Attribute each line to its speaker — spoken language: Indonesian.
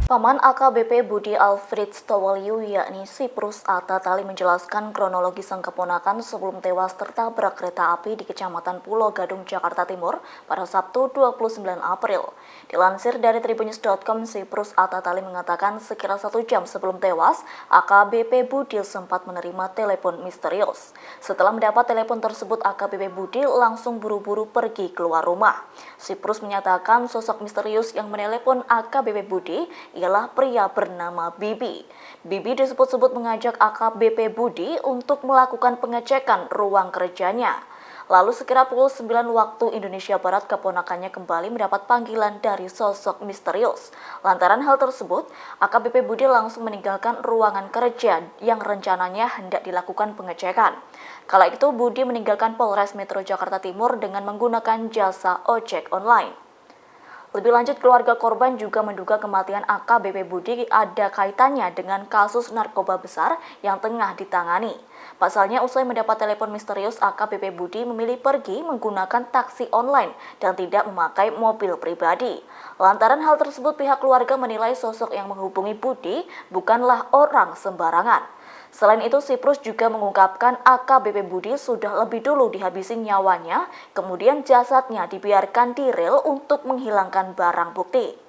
Speaker 1: Paman AKBP Budi Alfred Stowalyu yakni Siprus Atatali menjelaskan kronologi sang keponakan sebelum tewas tertabrak kereta api di Kecamatan Pulau Gadung, Jakarta Timur pada Sabtu 29 April. Dilansir dari Tribunnews.com, Siprus Atatali mengatakan sekira 1 jam sebelum tewas, AKBP Budi sempat menerima telepon misterius. Setelah mendapat telepon tersebut, AKBP Budi langsung buru-buru pergi keluar rumah. Siprus menyatakan sosok misterius yang menelepon AKBP Budi ialah pria bernama Bibi. Bibi disebut-sebut mengajak AKBP Budi untuk melakukan pengecekan ruang kerjanya. Lalu sekira pukul 9 waktu Indonesia Barat, keponakannya kembali mendapat panggilan dari sosok misterius. Lantaran hal tersebut, AKBP Budi langsung meninggalkan ruangan kerja yang rencananya hendak dilakukan pengecekan. Kala itu Budi meninggalkan Polres Metro Jakarta Timur dengan menggunakan jasa ojek online. Lebih lanjut, keluarga korban juga menduga kematian AKBP Budi ada kaitannya dengan kasus narkoba besar yang tengah ditangani. Pasalnya, usai mendapat telepon misterius, AKBP Budi memilih pergi menggunakan taksi online dan tidak memakai mobil pribadi. Lantaran hal tersebut, pihak keluarga menilai sosok yang menghubungi Budi bukanlah orang sembarangan. Selain itu, Siprus juga mengungkapkan AKBP Budi sudah lebih dulu dihabisi nyawanya, kemudian jasadnya dibiarkan di rel untuk menghilangkan barang bukti.